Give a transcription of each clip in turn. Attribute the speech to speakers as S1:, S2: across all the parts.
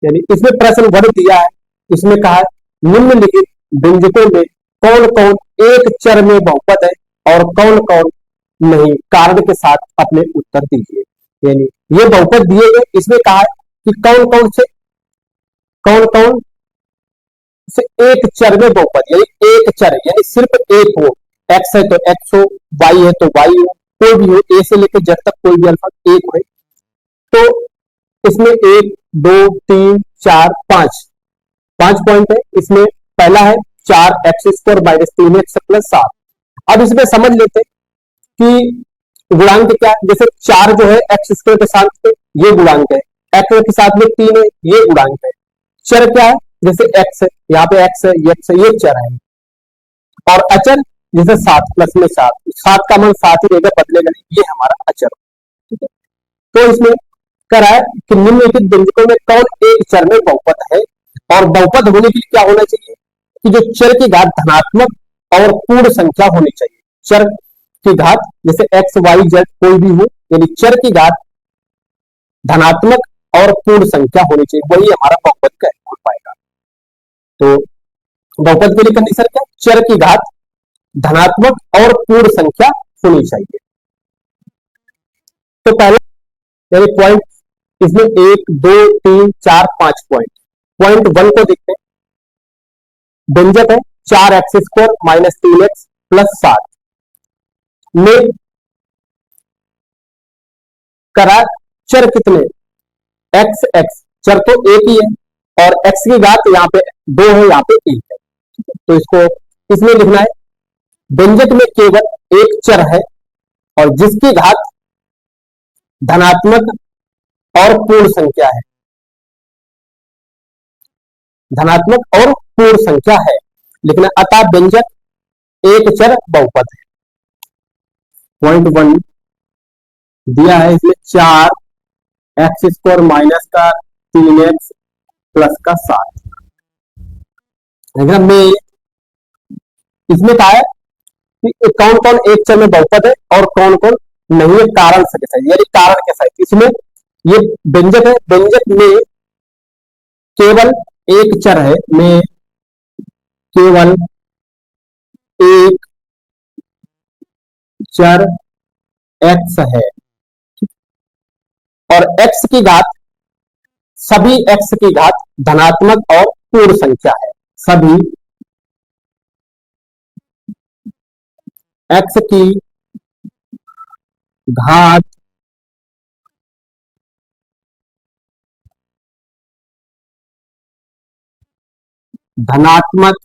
S1: यानी इसमें प्रश्न वर्ग दिया है, इसमें कहा है निम्नलिखित व्यंजकों में कौन कौन एक चर में बहुपद है और कौन कौन नहीं, कारण के साथ अपने उत्तर दीजिए। यानी ये बहुपद दिए गए, इसमें कहा है कि कौन कौन से एक चर में बहुपद, यानी एक चर यानी सिर्फ एक हो, एक्स है तो एक्स हो, वाई है तो वाई हो, कोई भी हो, ए से लेकर जेड तक कोई भी अल्फा एक हो, तो इसमें एक दो तीन चार पांच पांच पॉइंट है। इसमें पहला है 4x² माइनस 3x प्लस 7। अब इसमें समझ लेते कि गुणांक क्या है। जैसे 4 जो है x² के साथ में ये गुणांक है, x के साथ में 3 है ये गुणांक है। चर क्या है, जैसे x है, यहाँ पे x है, ये चर है। और अचर जैसे 7 प्लस में 7 का मान 7 ही रहेगा, बदलेगा नहीं, ये हमारा अचर। ठीक है, तो इसमें करा है कि निम्नलिखित व्यंजकों में कौन एक चर में बहुपद है, और बहुपद होने के लिए क्या होना चाहिए कि जो चर की घात धनात्मक और पूर्ण संख्या होनी चाहिए। चर की घात जैसे एक्स वाई जेड कोई भी हो, यानी चर की घात धनात्मक और पूर्ण संख्या होनी चाहिए, वही हमारा बहुपद का हो पाएगा। तो बहुपद के लिए कंडीशन क्या, चर की घात धनात्मक और पूर्ण संख्या होनी चाहिए। तो पहले यानी पॉइंट इसमें 1 2 3 4 5 पॉइंट। पॉइंट 1 को देखते हैं, व्यंजक है 4x² माइनस 3x प्लस 7 में करा चर कितने, एक्स एक्स, चर तो एक ही है और x की घात यहाँ पे 2 है, यहाँ पे 1 है। तो इसको इसमें लिखना है व्यंजक में केवल एक चर है और जिसकी घात धनात्मक और पूर्ण संख्या है, धनात्मक और पूर्ण संख्या है लिखना, अतः व्यंजक एक चर बहुपद है। पॉइंट 1 दिया है इसमें 4x² माइनस का 3x प्लस का 7। में इसमें कहा है कि कौन कौन एक चर में बहुपद है और कौन कौन नहीं है, कारण से कैसा, यानी कारण कैसा है। इसमें ये व्यंजक है, व्यंजक में केवल एक चर है, में केवल एक चर x है और x की घात सभी x की घात धनात्मक और पूर्ण संख्या है, सभी x की घात धनात्मक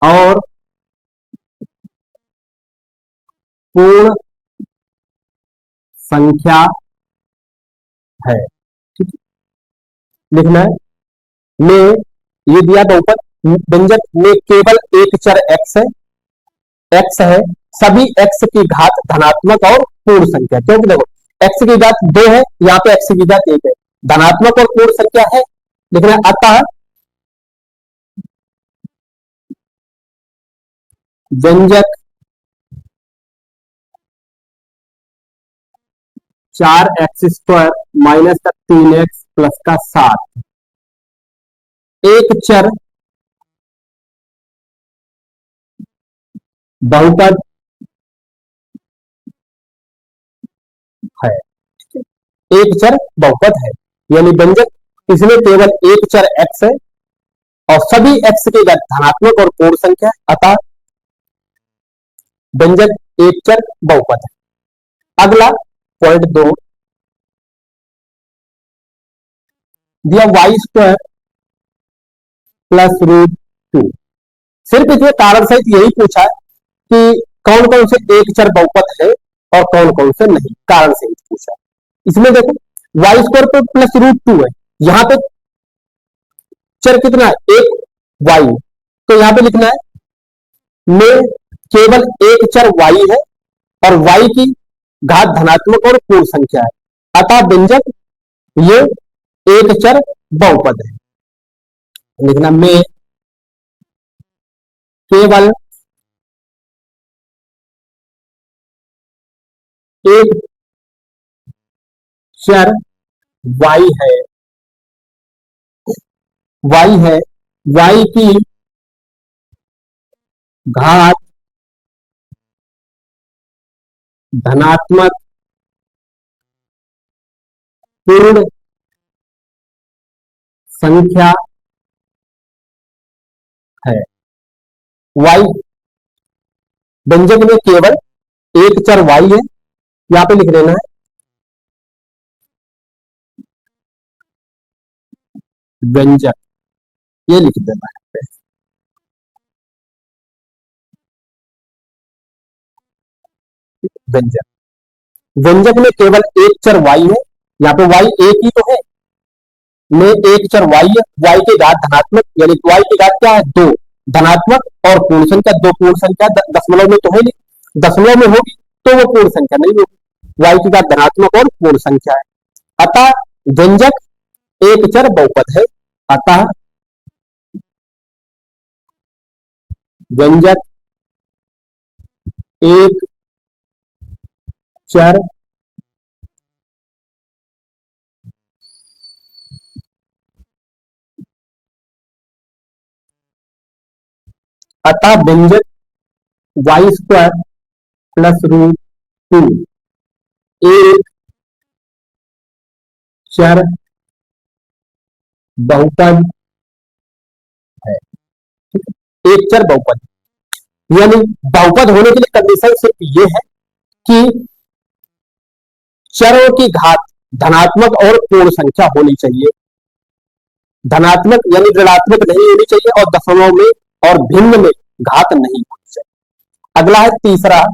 S1: और पूर्ण संख्या है। ठीक है, लिखना है में ये दिया बहुपद, व्यंजक में केवल एक चर x है, x है, सभी x की घात धनात्मक और पूर्ण संख्या, क्योंकि देखो x की घात 2 है, यहाँ पे x की घात 1 है, धनात्मक और पूर्ण संख्या है लिखना है, अतः व्यंजक 4x² माइनस का 3x प्लस का 7 एक चर बहुपद है, एक चर बहुपद है, यानी व्यंजक इसमें केवल एक चर x है और सभी x की घात धनात्मक और पूर्ण संख्या है, अतः व्यंजक एक चर बहुपद है। अगला पॉइंट 2 दिया y² प्लस √2। सिर्फ इसमें कारण सहित यही पूछा है कि कौन कौन से एक चर बहुपद है और कौन कौन से नहीं, कारण सहित पूछा। इसमें देखो y² पे प्लस √2 है, यहां पे चर कितना है, एक y, तो यहां पे लिखना है में केवल एक चर y है और y की घात धनात्मक और पूर्ण संख्या है, अतः व्यंजक ये एक चर बहुपद है। लिखना में केवल एक चर वाई है, वाई है, वाई की घात धनात्मक पूर्ण संख्या है। वाई व्यंजक में केवल एक चर वाई है, यहां पे लिख देना है व्यंजक, ये लिख देना है व्यंजक। व्यंजक में केवल एक चर वाई है, यहाँ पे वाई एक ही तो है, में एक चर वाई है, वाई की घात धनात्मक, यानी वाई की घात क्या है, दो, धनात्मक और पूर्ण संख्या, दो पूर्ण संख्या दशमलव में तो है नहीं, दशमलव में होगी तो वो पूर्ण संख्या नहीं होगी, वाई की घात धनात्मक और पूर्ण संख्या है। अतः व्यंजक एक चर बहुपद है, अतः व्यंजक एक चर अतः व्यंजक Y square plus root two एक चर बहुपद है। एक चर बहुपद, यानी बहुपद होने के लिए कंडीशन सिर्फ ये है कि चरों की घात धनात्मक और पूर्ण संख्या होनी चाहिए, धनात्मक यानी ऋणात्मक नहीं होनी चाहिए, और दशमलव में और भिन्न में घात नहीं होनी चाहिए। अगला है तीसरा,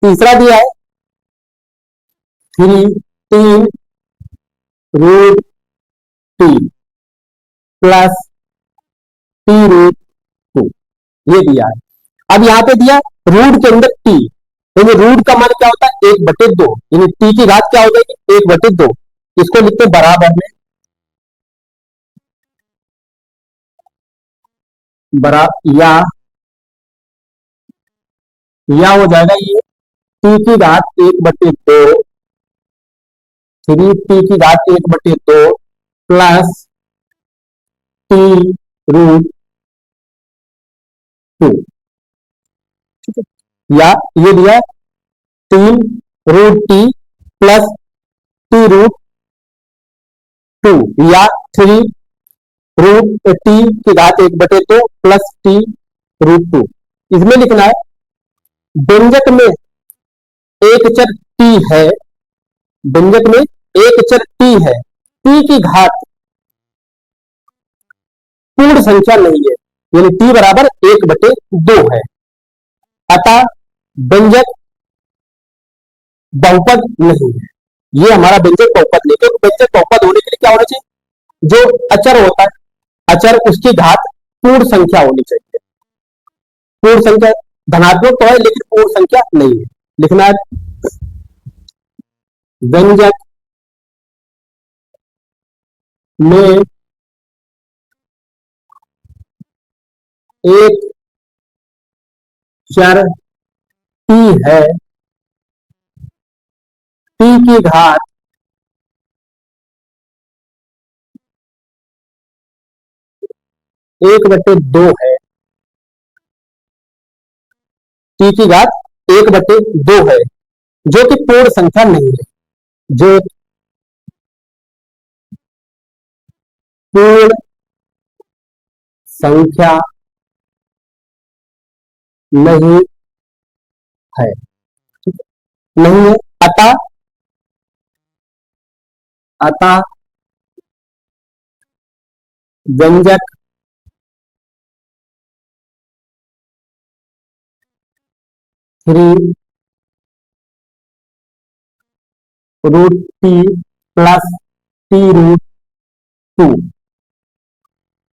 S1: तीसरा दिया है तीन root T plus T root two, ये दिया है। अब यहां पे दिया रूट के अंदर टी, यानी रूट का मान क्या होता है, एक बटे दो, यानी टी की घात क्या हो जाएगी, एक बटे दो, इसको लिखते बराबर में या हो जाएगा ये टी की घात एक बटे दो, थ्री टी की घात एक बटे दो प्लस टी रूट टू, ठीक है। या ये दिया तीन root T plus T root two, या थ्री रूट टी की घात एक बटे दो प्लस टी रूट टू। इसमें लिखना है व्यंजक में एक चर टी है, व्यंजक में एक चर टी है, टी की घात पूर्ण संख्या नहीं है, यानी टी बराबर एक बटे दो है, अतः व्यंजक बहुपद नहीं है। ये हमारा व्यंजक बहुपद नहीं, क्योंकि व्यंजक बहुपद होने के लिए क्या होना चाहिए, जो अचर होता है अचर उसकी घात पूर्ण संख्या होनी चाहिए, पूर्ण संख्या धनात्मक तो है लेकिन पूर्ण संख्या नहीं है। लिखना है व्यंजक में एक चर टी है, टी की घात एक बटे दो है, टी की घात एक बटे दो है, जो कि पूर्ण संख्या नहीं है, जो पूर्ण संख्या नहीं है, नहीं है। अतः अतः व्यंजक three root T plus T root two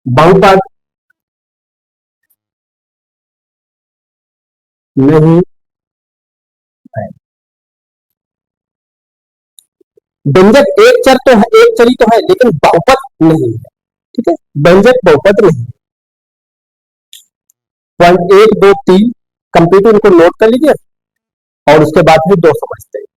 S1: बहुपद नहीं है। व्यंजक एक चर तो है, एक चरी तो है, लेकिन बहुपद नहीं है, ठीक है, व्यंजक बहुपद नहीं। पॉइंट एक दो तीन कंप्लीट, इनको नोट कर लीजिए। और उसके बाद फिर 2 समझते हैं।